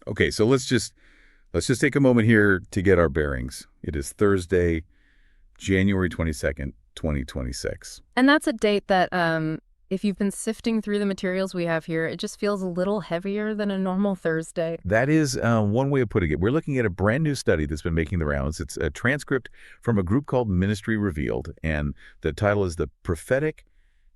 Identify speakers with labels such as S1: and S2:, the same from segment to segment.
S1: Okay, so let's just take a moment here to get our bearings. It is Thursday, January 22nd, 2026.
S2: And that's a date that, if you've been sifting through the materials we have here, it just feels a little heavier than a normal Thursday.
S1: That is one way of putting it. We're looking at a brand new study that's been making the rounds. It's a transcript from a group called Ministry Revealed, and the title is The Prophetic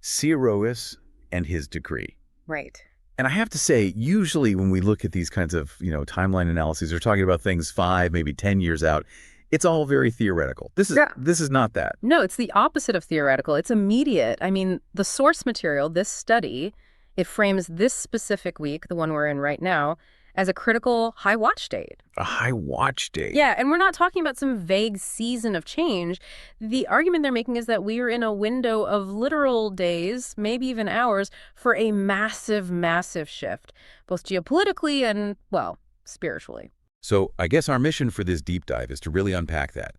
S1: Cyrus and His Decree.
S2: Right.
S1: And I have to say, usually when we look at these kinds of, timeline analyses, we're talking about things 5, maybe 10 years out. It's all very theoretical. This is not that.
S2: No, it's the opposite of theoretical. It's immediate. I mean, the source material, this study, it frames this specific week, the one we're in right now, as a critical high watch date.
S1: A high watch date.
S2: Yeah, and we're not talking about some vague season of change. The argument they're making is that we are in a window of literal days, maybe even hours, for a massive, massive shift, both geopolitically and, well, spiritually.
S1: So I guess our mission for this deep dive is to really unpack that,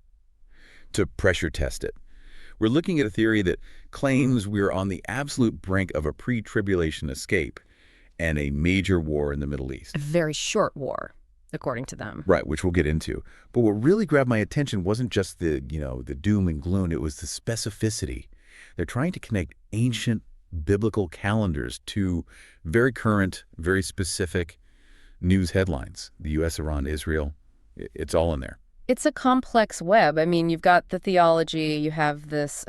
S1: to pressure test it. We're looking at a theory that claims we're on the absolute brink of a pre-tribulation escape and a major war in the Middle East.
S2: A very short war, according to them.
S1: Right, which we'll get into. But what really grabbed my attention wasn't just the doom and gloom, it was the specificity. They're trying to connect ancient biblical calendars to very current, very specific news headlines. The U.S., Iran, Israel, it's all in there.
S2: It's a complex web. I mean, you've got the theology, you have this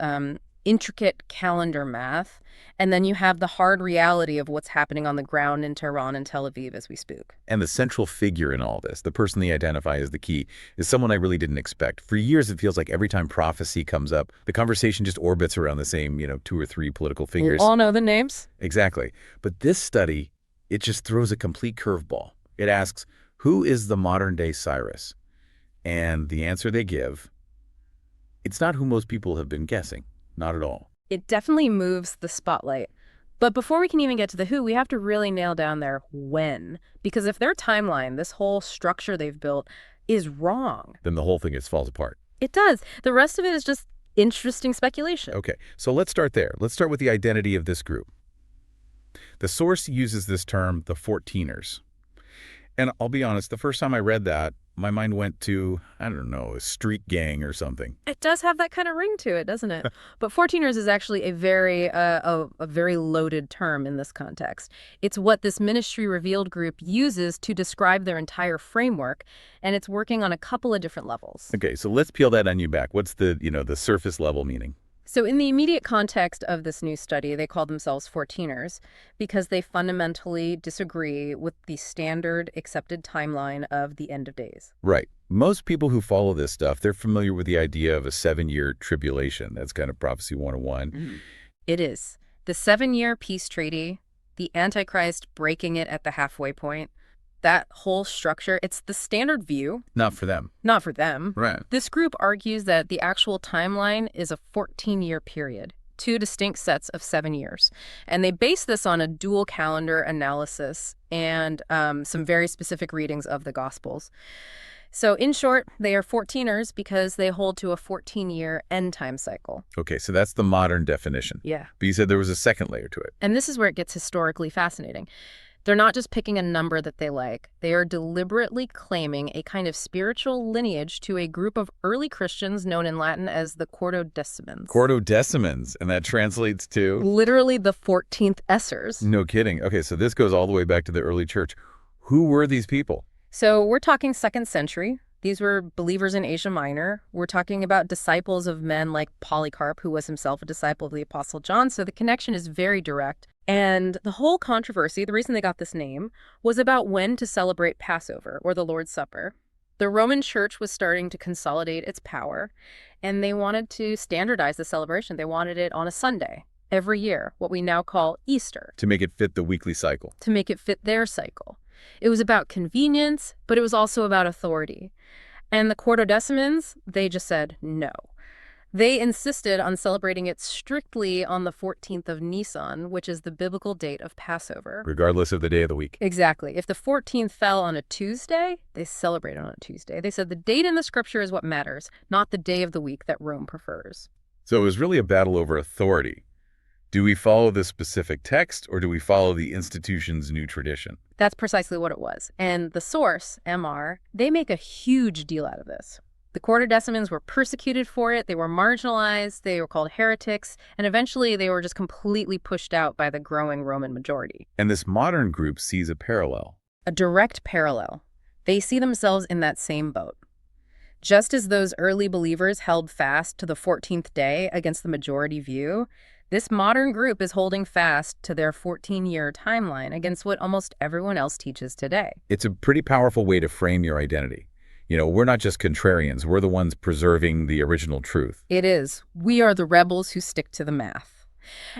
S2: intricate calendar math, and then you have the hard reality of what's happening on the ground in Tehran and Tel Aviv as we speak.
S1: And the central figure in all this, the person they identify as the key, is someone I really didn't expect. For years, it feels like every time prophecy comes up, the conversation just orbits around the same, 2 or 3 political figures.
S2: We all know the names.
S1: Exactly. But this study, it just throws a complete curveball. It asks, who is the modern-day Cyrus? And the answer they give, it's not who most people have been guessing. Not at all.
S2: It definitely moves the spotlight. But before we can even get to the who, we have to really nail down their when. Because if their timeline, this whole structure they've built, is wrong,
S1: then the whole thing just falls apart.
S2: It does. The rest of it is just interesting speculation.
S1: Okay, so let's start there. Let's start with the identity of this group. The source uses this term, the 14ers. And I'll be honest, the first time I read that, my mind went to, I don't know, a street gang or something.
S2: It does have that kind of ring to it, doesn't it? But 14ers is actually a very loaded term in this context. It's what this Ministry Revealed group uses to describe their entire framework, and it's working on a couple of different levels.
S1: Okay, so let's peel that onion back. What's the surface level meaning?
S2: So in the immediate context of this new study, they call themselves 14ers because they fundamentally disagree with the standard accepted timeline of the end of days.
S1: Right. Most people who follow this stuff, they're familiar with the idea of a 7-year tribulation. That's kind of Prophecy 101.
S2: Mm. It is. The 7-year peace treaty, the Antichrist breaking it at the halfway point, that whole structure, it's the standard view.
S1: Not for them.
S2: Not for them.
S1: Right.
S2: This group argues that the actual timeline is a 14-year period, 2 distinct sets of 7 years. And they base this on a dual calendar analysis and some very specific readings of the Gospels. So in short, they are 14ers because they hold to a 14-year end time cycle.
S1: Okay, so that's the modern definition.
S2: Yeah.
S1: But you said there was a second layer to it.
S2: And this is where it gets historically fascinating. They're not just picking a number that they like. They are deliberately claiming a kind of spiritual lineage to a group of early Christians known in Latin as the Quartodecimans.
S1: Quartodecimans, and that translates to?
S2: Literally the 14th Essers.
S1: No kidding. Okay, so this goes all the way back to the early church. Who were these people?
S2: So we're talking 2nd century. These were believers in Asia Minor. We're talking about disciples of men like Polycarp, who was himself a disciple of the Apostle John. So the connection is very direct. And the whole controversy, the reason they got this name, was about when to celebrate Passover or the Lord's Supper. The Roman Church was starting to consolidate its power, and they wanted to standardize the celebration. They wanted it on a Sunday every year, what we now call Easter.
S1: To make it fit the weekly cycle.
S2: To make it fit their cycle. It was about convenience, but it was also about authority. And the Quartodecimans, they just said no. They insisted on celebrating it strictly on the 14th of Nisan, which is the biblical date of Passover.
S1: Regardless of the day of the week.
S2: Exactly. If the 14th fell on a Tuesday, they celebrated on a Tuesday. They said the date in the scripture is what matters, not the day of the week that Rome prefers.
S1: So it was really a battle over authority. Do we follow the specific text, or do we follow the institution's new tradition?
S2: That's precisely what it was. And the source, MR, they make a huge deal out of this. The Quartodecimans were persecuted for it, they were marginalized, they were called heretics, and eventually they were just completely pushed out by the growing Roman majority.
S1: And this modern group sees a parallel.
S2: A direct parallel. They see themselves in that same boat. Just as those early believers held fast to the 14th day against the majority view, this modern group is holding fast to their 14-year timeline against what almost everyone else teaches today.
S1: It's a pretty powerful way to frame your identity. We're not just contrarians, we're the ones preserving the original truth.
S2: It is. We are the rebels who stick to the math.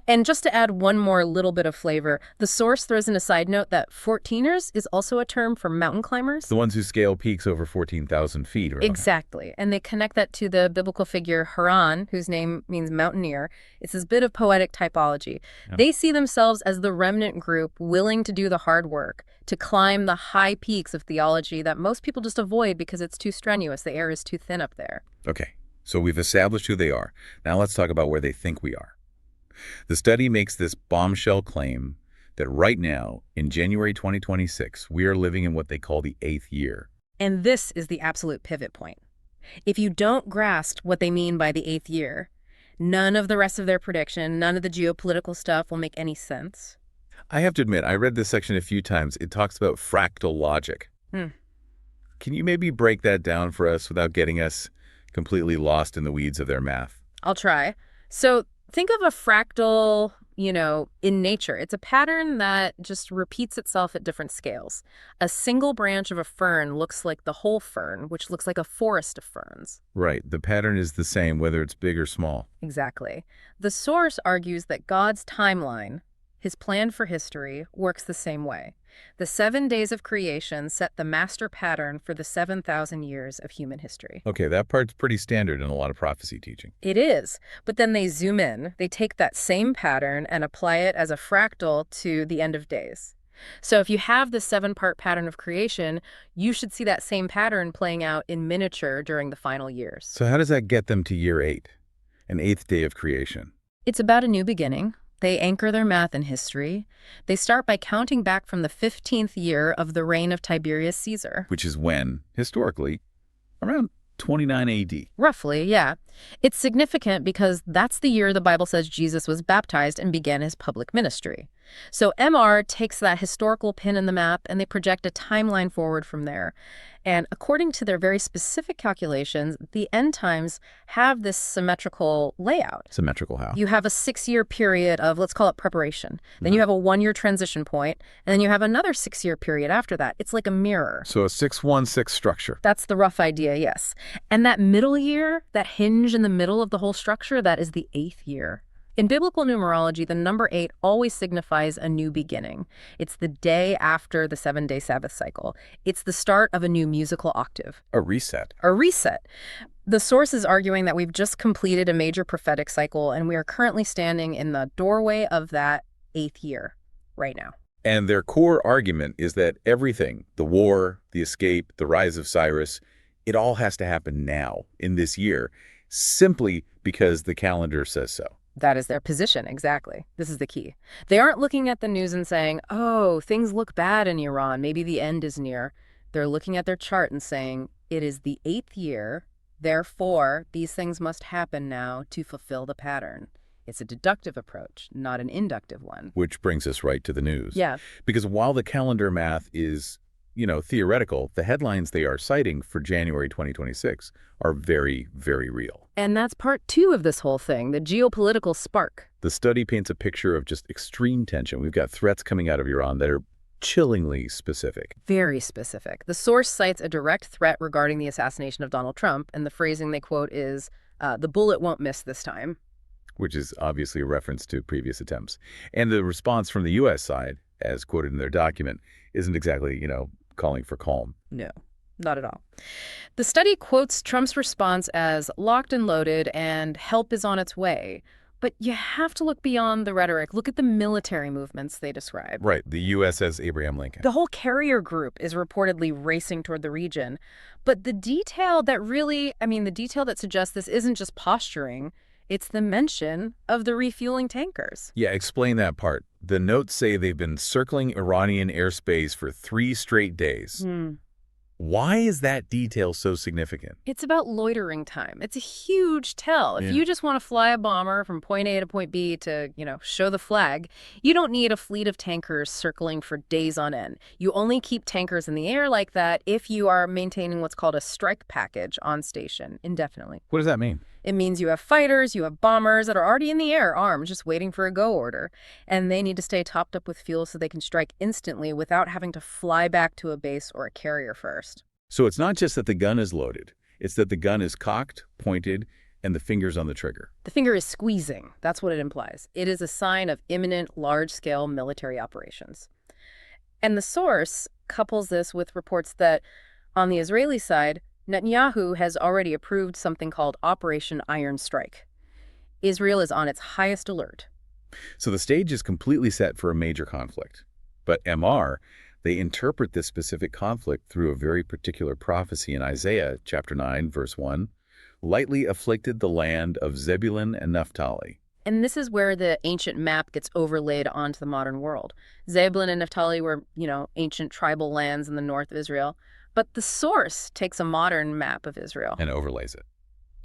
S2: And just to add one more little bit of flavor, the source throws in a side note that 14ers is also a term for mountain climbers.
S1: The ones who scale peaks over 14,000 feet. Right?
S2: Exactly. And they connect that to the biblical figure Haran, whose name means mountaineer. It's this bit of poetic typology.
S1: Yeah.
S2: They see themselves as the remnant group willing to do the hard work, to climb the high peaks of theology that most people just avoid because it's too strenuous. The air is too thin up there.
S1: Okay, so we've established who they are. Now let's talk about where they think we are. The study makes this bombshell claim that right now, in January 2026, we are living in what they call the 8th year.
S2: And this is the absolute pivot point. If you don't grasp what they mean by the 8th year, none of the rest of their prediction, none of the geopolitical stuff will make any sense.
S1: I have to admit, I read this section a few times. It talks about fractal logic. Can you maybe break that down for us without getting us completely lost in the weeds of their math?
S2: I'll try. So think of a fractal, in nature. It's a pattern that just repeats itself at different scales. A single branch of a fern looks like the whole fern, which looks like a forest of ferns.
S1: Right. The pattern is the same, whether it's big or small.
S2: Exactly. The source argues that God's timeline, his plan for history, works the same way. The 7 days of creation set the master pattern for the 7,000 years of human history.
S1: Okay, that part's pretty standard in a lot of prophecy teaching.
S2: It is, but then they zoom in. They take that same pattern and apply it as a fractal to the end of days. So if you have the 7-part pattern of creation, you should see that same pattern playing out in miniature during the final years.
S1: So how does that get them to year 8, an 8th day of creation?
S2: It's about a new beginning. They anchor their math in history. They start by counting back from the 15th year of the reign of Tiberius Caesar.
S1: Which is when, historically, around 29 AD.
S2: Roughly, yeah. It's significant because that's the year the Bible says Jesus was baptized and began his public ministry. So MR takes that historical pin in the map and they project a timeline forward from there. And according to their very specific calculations, the end times have this symmetrical layout.
S1: Symmetrical how?
S2: You have a 6-year period of, let's call it preparation. Then you have a 1-year transition point, and then you have another 6-year period after that. It's like a mirror.
S1: So a 6-1-6 structure.
S2: That's the rough idea, yes. And that middle year, that hinge in the middle of the whole structure, that is the 8th year. In biblical numerology, the number 8 always signifies a new beginning. It's the day after the 7-day Sabbath cycle. It's the start of a new musical octave.
S1: A reset.
S2: A reset. The source is arguing that we've just completed a major prophetic cycle, and we are currently standing in the doorway of that 8th year right now.
S1: And their core argument is that everything, the war, the escape, the rise of Cyrus, it all has to happen now, in this year, simply because the calendar says so.
S2: That is their position, exactly. This is the key. They aren't looking at the news and saying, oh, things look bad in Iran, maybe the end is near. They're looking at their chart and saying, it is the 8th year, therefore, these things must happen now to fulfill the pattern. It's a deductive approach, not an inductive one.
S1: Which brings us right to the news.
S2: Yeah.
S1: Because while the calendar math is, theoretical, the headlines they are citing for January 2026 are very, very real.
S2: And that's part 2 of this whole thing, the geopolitical spark.
S1: The study paints a picture of just extreme tension. We've got threats coming out of Iran that are chillingly specific.
S2: Very specific. The source cites a direct threat regarding the assassination of Donald Trump, and the phrasing they quote is, the bullet won't miss this time.
S1: Which is obviously a reference to previous attempts. And the response from the U.S. side, as quoted in their document, isn't exactly, calling for calm.
S2: No, not at all. The study quotes Trump's response as locked and loaded and help is on its way. But you have to look beyond the rhetoric. Look at the military movements they describe.
S1: Right, the USS Abraham Lincoln.
S2: The whole carrier group is reportedly racing toward the region. But the detail that suggests this isn't just posturing, It's the mention of the refueling tankers.
S1: Yeah, explain that part. The notes say they've been circling Iranian airspace for 3 straight days.
S2: Hmm.
S1: Why is that detail so significant?
S2: It's about loitering time. It's a huge tell. If
S1: Yeah.
S2: you just want to fly a bomber from point A to point B to, show the flag, you don't need a fleet of tankers circling for days on end. You only keep tankers in the air like that if you are maintaining what's called a strike package on station indefinitely.
S1: What does that mean?
S2: It means you have fighters, you have bombers that are already in the air, armed, just waiting for a go order. And they need to stay topped up with fuel so they can strike instantly without having to fly back to a base or a carrier first.
S1: So it's not just that the gun is loaded. It's that the gun is cocked, pointed, and the finger's on the trigger.
S2: The finger is squeezing. That's what it implies. It is a sign of imminent, large-scale military operations. And the source couples this with reports that, on the Israeli side, Netanyahu has already approved something called Operation Iron Strike. Israel is on its highest alert.
S1: So the stage is completely set for a major conflict. But MR, they interpret this specific conflict through a very particular prophecy in Isaiah chapter 9, verse 1, lightly afflicted the land of Zebulun and Naphtali.
S2: And this is where the ancient map gets overlaid onto the modern world. Zebulun and Naphtali were, ancient tribal lands in the north of Israel. But the source takes a modern map of Israel.
S1: And overlays it.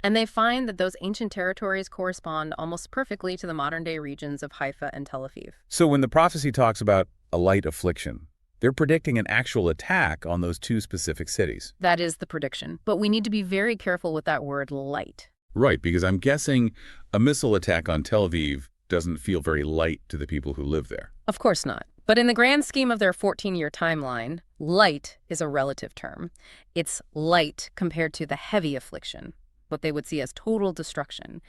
S2: And they find that those ancient territories correspond almost perfectly to the modern-day regions of Haifa and Tel Aviv.
S1: So when the prophecy talks about a light affliction, they're predicting an actual attack on those 2 specific cities.
S2: That is the prediction. But we need to be very careful with that word light.
S1: Right, because I'm guessing a missile attack on Tel Aviv doesn't feel very light to the people who live there.
S2: Of course not. But in the grand scheme of their 14-year timeline, light is a relative term. It's light compared to the heavy affliction, what they would see as total destruction,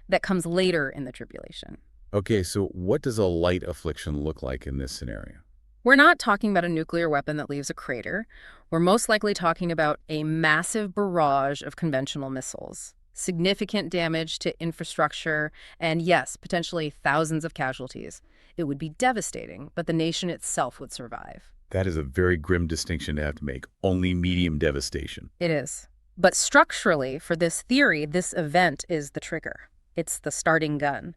S2: that comes later in the tribulation.
S1: Okay, so what does a light affliction look like in this scenario?
S2: We're not talking about a nuclear weapon that leaves a crater. We're most likely talking about a massive barrage of conventional missiles, significant damage to infrastructure, and yes, potentially thousands of casualties. It would be devastating, but the nation itself would survive.
S1: That is a very grim distinction to have to make. Only medium devastation.
S2: It is. But structurally, for this theory, this event is the trigger. It's the starting gun.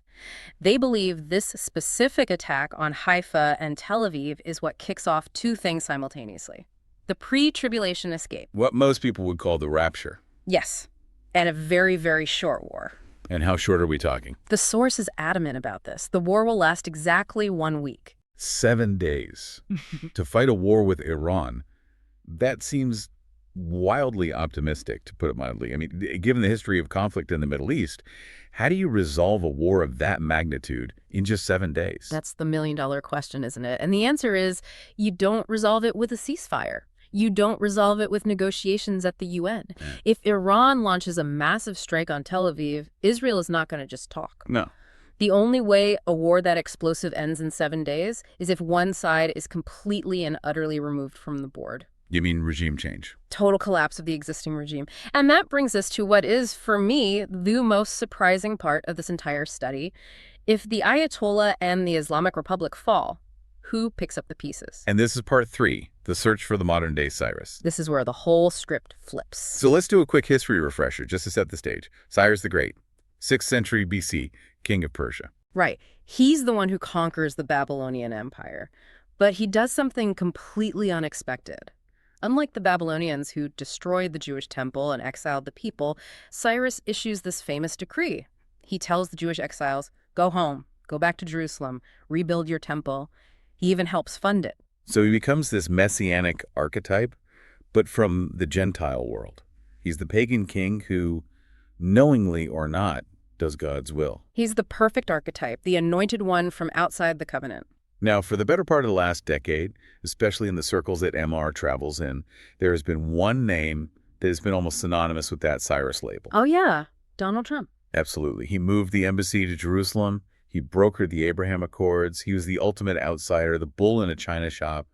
S2: They believe this specific attack on Haifa and Tel Aviv is what kicks off 2 things simultaneously. The pre-tribulation escape.
S1: What most people would call the rapture.
S2: Yes. And a very, very short war.
S1: And how short are we talking?
S2: The source is adamant about this. The war will last exactly 1 week.
S1: 7 days. To fight a war with Iran, that seems wildly optimistic, to put it mildly. I mean, given the history of conflict in the Middle East, how do you resolve a war of that magnitude in just 7 days?
S2: That's the million-dollar question, isn't it? And the answer is you don't resolve it with a ceasefire. You don't resolve it with negotiations at the UN. If Iran launches a massive strike on Tel Aviv, Israel is not going to just talk.
S1: No.
S2: The only way a war that explosive ends in 7 days is if one side is completely and utterly removed from the board.
S1: You mean regime change?
S2: Total collapse of the existing regime. And that brings us to what is, for me, the most surprising part of this entire study. If the Ayatollah and the Islamic Republic fall, who picks up the pieces?
S1: And this is part 3, the search for the modern-day Cyrus.
S2: This is where the whole script flips.
S1: So let's do a quick history refresher just to set the stage. Cyrus the Great, 6th century BC, king of Persia.
S2: Right. He's the one who conquers the Babylonian Empire. But he does something completely unexpected. Unlike the Babylonians who destroyed the Jewish temple and exiled the people, Cyrus issues this famous decree. He tells the Jewish exiles, go home, go back to Jerusalem, rebuild your temple. He even helps fund it.
S1: So he becomes this messianic archetype, but from the Gentile world. He's the pagan king who, knowingly or not, does God's will.
S2: He's the perfect archetype, the anointed one from outside the covenant.
S1: Now, for the better part of the last decade, especially in the circles that MR travels in, there has been one name that has been almost synonymous with that Cyrus label.
S2: Oh, yeah. Donald Trump.
S1: Absolutely. He moved the embassy to Jerusalem. He brokered the Abraham Accords. He was the ultimate outsider, the bull in a china shop.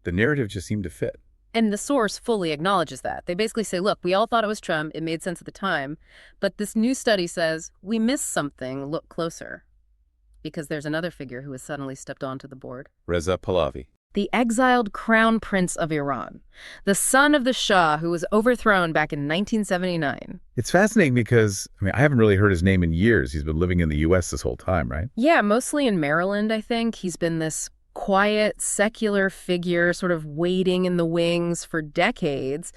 S1: The narrative just seemed to fit.
S2: And the source fully acknowledges that. They basically say, look, we all thought it was Trump. It made sense at the time. But this new study says, we missed something. Look closer. Because there's another figure who has suddenly stepped onto the board.
S1: Reza Pahlavi.
S2: The exiled crown prince of Iran, the son of the Shah who was overthrown back in 1979.
S1: It's fascinating because, I haven't really heard his name in years. He's been living in the U.S. this whole time, right?
S2: Yeah, mostly in Maryland, I think. He's been this quiet, secular figure sort of waiting in the wings for decades.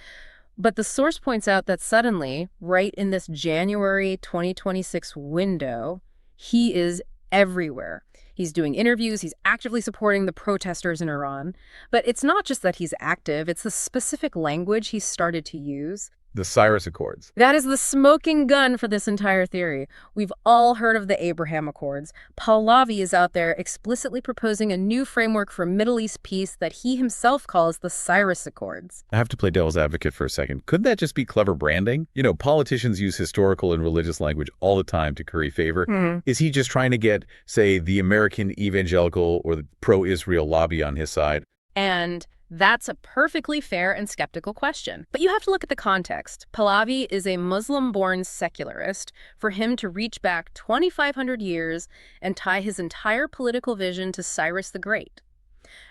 S2: But the source points out that suddenly, right in this January 2026 window, he is everywhere. He's doing interviews, he's actively supporting the protesters in Iran. But it's not just that he's active, it's the specific language he's started to use.
S1: The Cyrus Accords.
S2: That is the smoking gun for this entire theory. We've all heard of the Abraham Accords. Pahlavi is out there explicitly proposing a new framework for Middle East peace that he himself calls the Cyrus Accords.
S1: I have to play devil's advocate for a second. Could that just be clever branding? Politicians use historical and religious language all the time to curry favor. Is he just trying to get, say, the American evangelical or the pro-Israel lobby on his side?
S2: And that's a perfectly fair and skeptical question. But you have to look at the context. Pahlavi is a Muslim-born secularist. For him to reach back 2,500 years and tie his entire political vision to Cyrus the Great,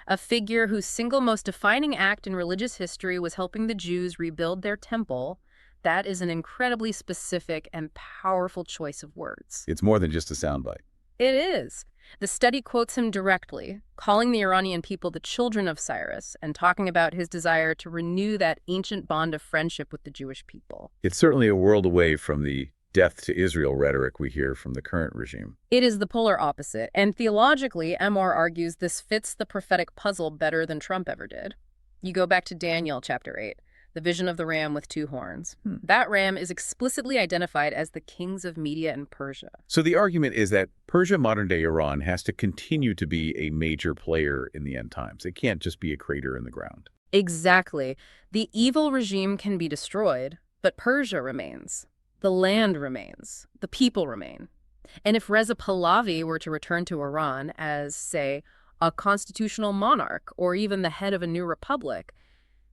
S2: a figure whose single most defining act in religious history was helping the Jews rebuild their temple, that is an incredibly specific and powerful choice of words.
S1: It's more than just a soundbite.
S2: It is. The study quotes him directly, calling the Iranian people the children of Cyrus and talking about his desire to renew that ancient bond of friendship with the Jewish people.
S1: It's certainly a world away from the death to Israel rhetoric we hear from the current regime.
S2: It is the polar opposite, and theologically, MR argues this fits the prophetic puzzle better than Trump ever did. You go back to Daniel chapter 8. The vision of the ram with two horns. That ram is explicitly identified as the kings of Media and Persia.
S1: So the argument is that Persia, modern-day Iran, has to continue to be a major player in the end times. It can't just be a crater in the ground.
S2: Exactly. The evil regime can be destroyed, but Persia remains. The land remains. The people remain. And if Reza Pahlavi were to return to Iran as, say, a constitutional monarch or even the head of a new republic,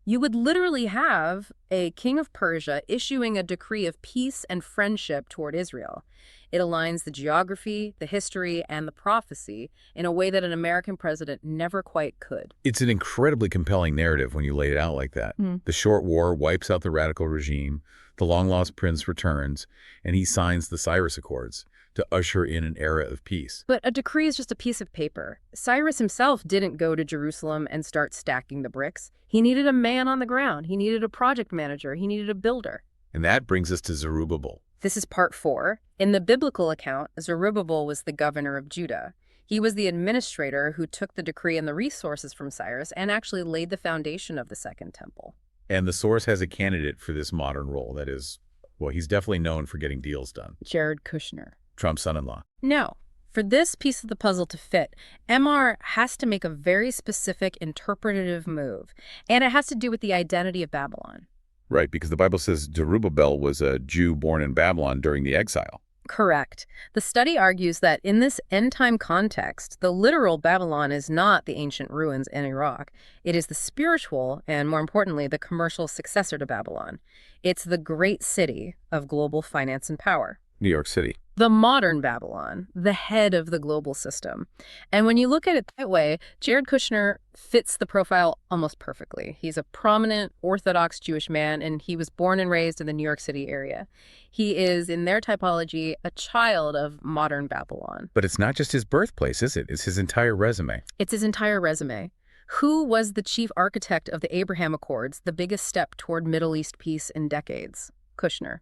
S2: you would literally have a king of Persia issuing a decree of peace and friendship toward Israel. It aligns the geography, the history, and the prophecy in a way that an American president never quite could.
S1: It's an incredibly compelling narrative when you lay it out like that. The short war wipes out the radical regime, the long-lost prince returns, and he signs the Cyrus Accords to usher in an era of peace.
S2: But a decree is just a piece of paper. Cyrus himself didn't go to Jerusalem and start stacking the bricks. He needed a man on the ground. He needed a project manager. He needed a builder.
S1: And that brings us to Zerubbabel.
S2: This is part 4. In the biblical account, Zerubbabel was the governor of Judah. He was the administrator who took the decree and the resources from Cyrus and actually laid the foundation of the Second Temple.
S1: And the source has a candidate for this modern role. That is, well, he's definitely known for getting deals done.
S2: Jared Kushner.
S1: Trump's son-in-law.
S2: No. For this piece of the puzzle to fit, MR has to make a very specific interpretative move, and it has to do with the identity of Babylon.
S1: Right, because the Bible says Zerubbabel was a Jew born in Babylon during the exile.
S2: Correct. The study argues that in this end-time context, the literal Babylon is not the ancient ruins in Iraq. It is the spiritual, and more importantly, the commercial successor to Babylon. It's the great city of global finance and power.
S1: New York City.
S2: The modern Babylon, the head of the global system. And when you look at it that way, Jared Kushner fits the profile almost perfectly. He's a prominent Orthodox Jewish man, and he was born and raised in the New York City area. He is, in their typology, a child of modern Babylon.
S1: But it's not just his birthplace, is it? It's his entire resume.
S2: It's his entire resume. Who was the chief architect of the Abraham Accords, the biggest step toward Middle East peace in decades? Kushner.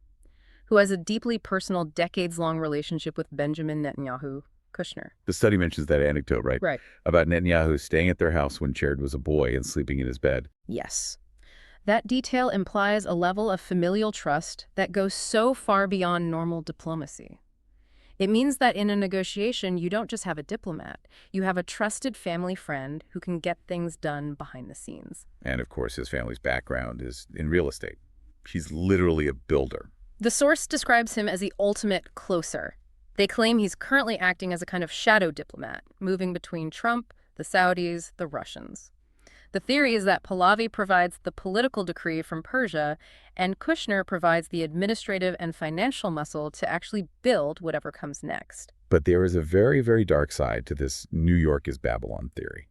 S2: Who has a deeply personal, decades-long relationship with Benjamin Netanyahu, Kushner.
S1: The study mentions that anecdote, right?
S2: Right.
S1: About Netanyahu staying at their house when Jared was a boy and sleeping in his bed.
S2: Yes. That detail implies a level of familial trust that goes so far beyond normal diplomacy. It means that in a negotiation, you don't just have a diplomat. You have a trusted family friend who can get things done behind the scenes.
S1: And, of course, his family's background is in real estate. He's literally a builder.
S2: The source describes him as the ultimate closer. They claim he's currently acting as a kind of shadow diplomat, moving between Trump, the Saudis, the Russians. The theory is that Pahlavi provides the political decree from Persia, and Kushner provides the administrative and financial muscle to actually build whatever comes next.
S1: But there is a very, very dark side to this New York is Babylon theory.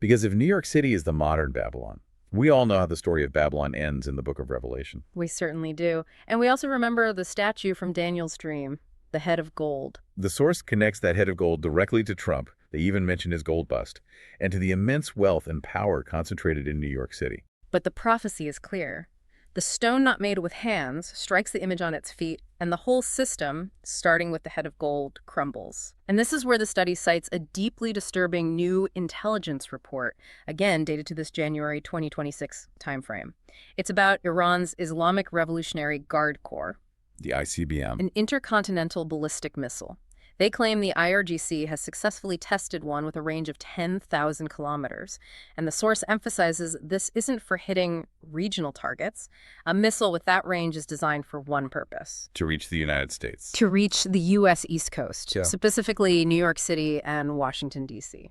S1: Because if New York City is the modern Babylon, we all know how the story of Babylon ends in the Book of Revelation.
S2: We certainly do. And we also remember the statue from Daniel's dream, the head of gold.
S1: The source connects that head of gold directly to Trump. They even mention his gold bust, and to the immense wealth and power concentrated in New York City.
S2: But the prophecy is clear. The stone not made with hands strikes the image on its feet, and the whole system, starting with the head of gold, crumbles. And this is where the study cites a deeply disturbing new intelligence report, again dated to this January 2026 timeframe. It's about Iran's Islamic Revolutionary Guard Corps,
S1: The ICBM.
S2: an intercontinental ballistic missile. They claim the IRGC has successfully tested one with a range of 10,000 kilometers. And the source emphasizes this isn't for hitting regional targets. A missile with that range is designed for one purpose:
S1: To reach the United States.
S2: to reach the U.S. East Coast,
S1: Yeah.
S2: specifically New York City and Washington, D.C.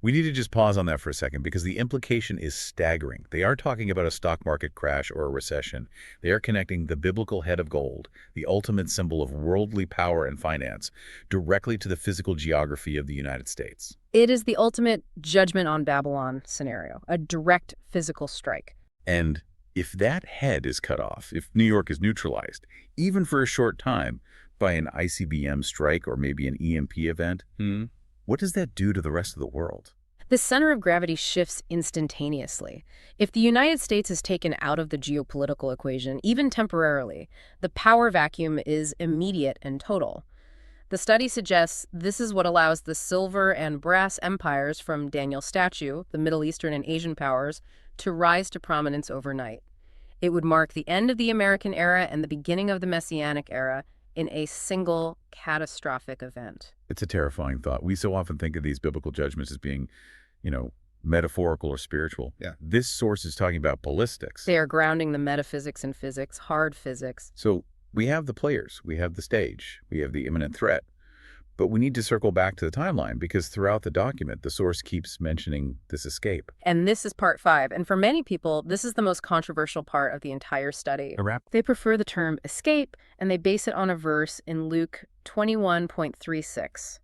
S1: We need to just pause on that for a second because the implication is staggering. They aren't talking about a stock market crash or a recession. They are connecting the biblical head of gold, the ultimate symbol of worldly power and finance, directly to the physical geography of the United States.
S2: It is the ultimate judgment on Babylon scenario, a direct physical strike.
S1: And if that head is cut off, if New York is neutralized, even for a short time, by an ICBM strike or maybe an EMP event, what does that do to the rest of the world?
S2: The center of gravity shifts instantaneously. If the United States is taken out of the geopolitical equation, even temporarily, the power vacuum is immediate and total. The study suggests this is what allows the silver and brass empires from Daniel's statue, the Middle Eastern and Asian powers, to rise to prominence overnight. It would mark the end of the American era and the beginning of the Messianic era in a single catastrophic event.
S1: It's a terrifying thought. We so often think of these biblical judgments as being, metaphorical or spiritual.
S3: Yeah.
S1: This source is talking about ballistics.
S2: They are grounding the metaphysics in physics, hard physics.
S1: So we have the players, we have the stage, we have the imminent threat. But we need to circle back to the timeline because throughout the document, the source keeps mentioning this escape.
S2: And this is part 5. And for many people, this is the most controversial part of the entire study.
S1: A wrap?
S2: They prefer the term escape, and they base it on a verse in Luke 21.36.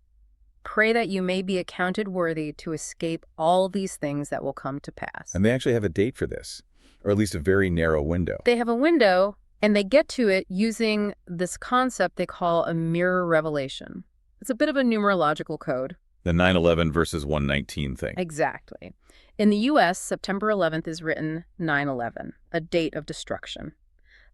S2: Pray that you may be accounted worthy to escape all these things that will come to pass.
S1: And they actually have a date for this, or at least a very narrow window.
S2: They have a window, and they get to it using this concept they call a mirror revelation. It's a bit of a numerological code.
S1: The 9/11 versus 119 thing.
S2: Exactly. In the U.S., September 11th is written 9/11, a date of destruction.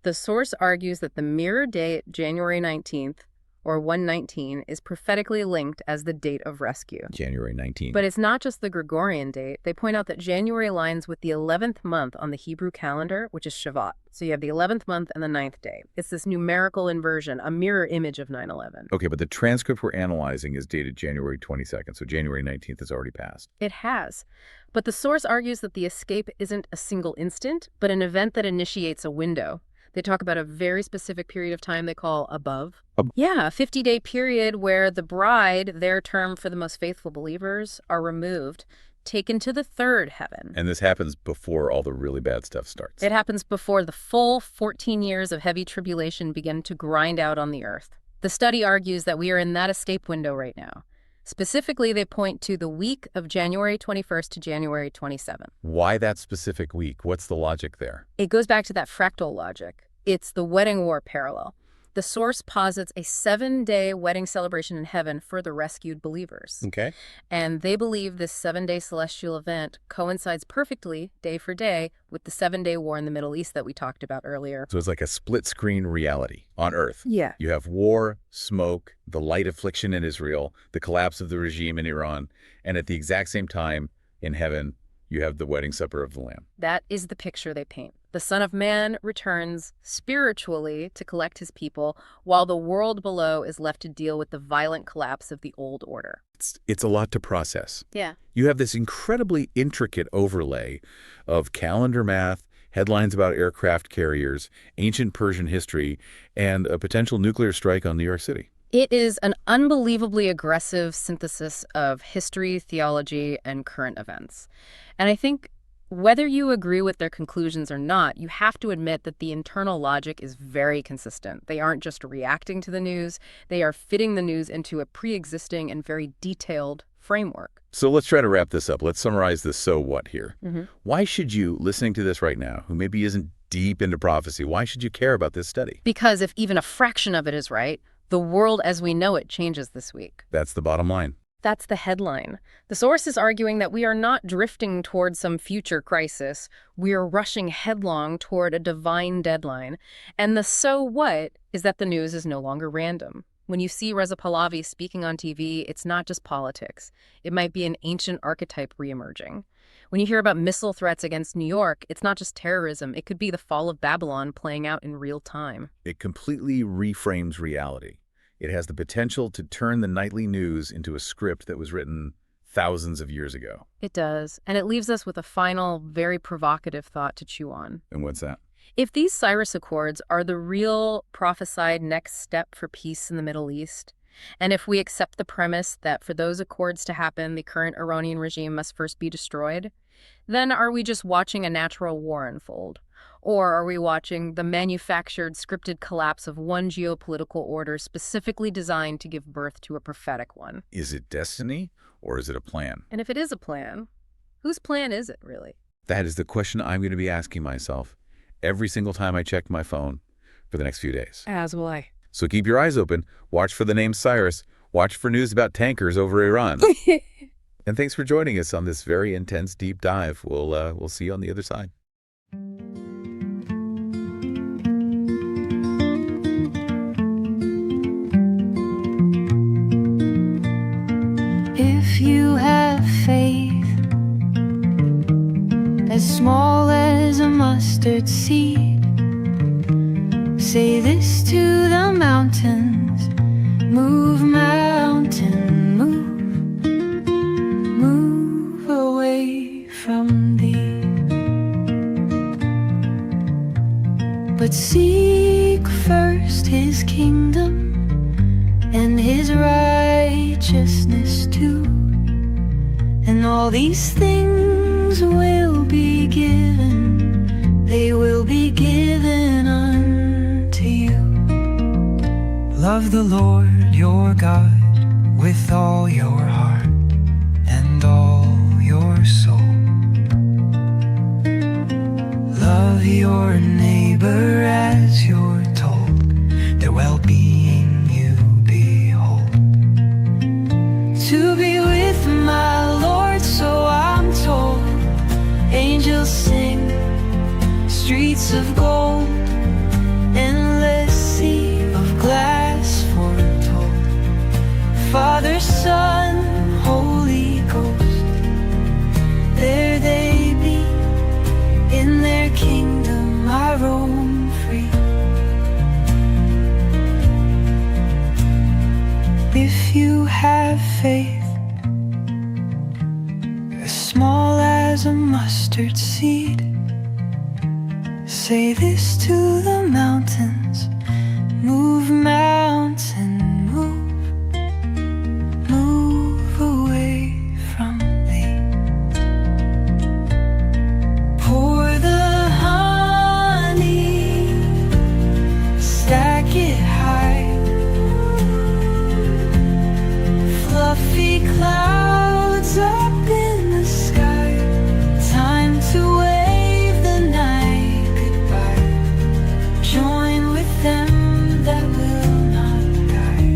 S2: The source argues that the mirror date, January 19th, or 119, is prophetically linked as the date of rescue.
S1: January 19.
S2: But it's not just the Gregorian date. They point out that January aligns with the 11th month on the Hebrew calendar, which is Shavat. So you have the 11th month and the 9th day. It's this numerical inversion, a mirror image of 9/11.
S1: Okay, but the transcript we're analyzing is dated January 22nd, so January 19th has already passed.
S2: It has. But the source argues that the escape isn't a single instant, but an event that initiates a window. They talk about a very specific period of time they call above. Yeah, a 50-day period where the bride, their term for the most faithful believers, are removed, taken to the third heaven.
S1: And this happens before all the really bad stuff starts.
S2: It happens before the full 14 years of heavy tribulation begin to grind out on the earth. The study argues that we are in that escape window right now. Specifically, they point to the week of January 21st to January 27th.
S1: Why that specific week? What's the logic there?
S2: It goes back to that fractal logic. It's the wedding war parallel. The source posits a 7-day wedding celebration in heaven for the rescued believers.
S3: Okay.
S2: And they believe this 7-day celestial event coincides perfectly, day for day, with the 7-day war in the Middle East that we talked about earlier.
S1: So it's like a split-screen reality on Earth.
S2: Yeah.
S1: You have war, smoke, the light affliction in Israel, the collapse of the regime in Iran, and at the exact same time, in heaven, you have the wedding supper of the Lamb.
S2: That is the picture they paint. The Son of Man returns spiritually to collect his people, while the world below is left to deal with the violent collapse of the old order.
S1: It's a lot to process.
S2: Yeah.
S1: You have this incredibly intricate overlay of calendar math, headlines about aircraft carriers, ancient Persian history, and a potential nuclear strike on New York City.
S2: It is an unbelievably aggressive synthesis of history, theology, and current events. And I think whether you agree with their conclusions or not, you have to admit that the internal logic is very consistent. They aren't just reacting to the news, they are fitting the news into a pre-existing and very detailed framework.
S1: So let's try to wrap this up. Let's summarize the so what here.
S2: Hmm.
S1: Why should you, listening to this right now, who maybe isn't deep into prophecy, why should you care about this study?
S2: Because if even a fraction of it is right, the world as we know it changes this week.
S1: That's the bottom line.
S2: That's the headline. The source is arguing that we are not drifting toward some future crisis. We are rushing headlong toward a divine deadline. And the so what is that the news is no longer random. When you see Reza Pahlavi speaking on TV, it's not just politics. It might be an ancient archetype reemerging. When you hear about missile threats against New York, it's not just terrorism. It could be the fall of Babylon playing out in real time.
S1: It completely reframes reality. It has the potential to turn the nightly news into a script that was written thousands of years ago.
S2: It does. And it leaves us with a final, very provocative thought to chew on.
S1: And what's that?
S2: If these Cyrus Accords are the real prophesied next step for peace in the Middle East, and if we accept the premise that for those accords to happen, the current Iranian regime must first be destroyed, then are we just watching a natural war unfold? Or are we watching the manufactured, scripted collapse of one geopolitical order specifically designed to give birth to a prophetic one?
S1: Is it destiny or is it a plan?
S2: And if it is a plan, whose plan is it, really?
S1: That is the question I'm going to be asking myself every single time I check my phone for the next few days.
S2: As will I.
S1: So keep your eyes open, watch for the name Cyrus, watch for news about tankers over Iran. And thanks for joining us on this very intense deep dive. We'll see you on the other side.
S3: If you have faith as small as a mustard seed, say this to the mountains, move mountain, move away from thee. But seek first his kingdom and his righteousness too, and all these things will be given, they will be given unto you. Love the Lord your God with all your heart and all your soul. Love your neighbor as you're told, their well-being you behold. To be with my Lord, so I'm told, angels sing, streets of gold, endless sea of glass foretold. Father, Son, Holy Ghost, there they be, in their kingdom I roam free. If you have faith as small as a mustard seed, say this to the mountains, move mountain, move away from thee. Pour the honey, stack it high, fluffy clouds up in the sky, time to wave the night goodbye. Join with them that will not die.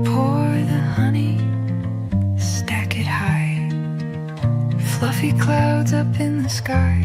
S3: Pour the honey, stack it high, fluffy clouds up in the sky,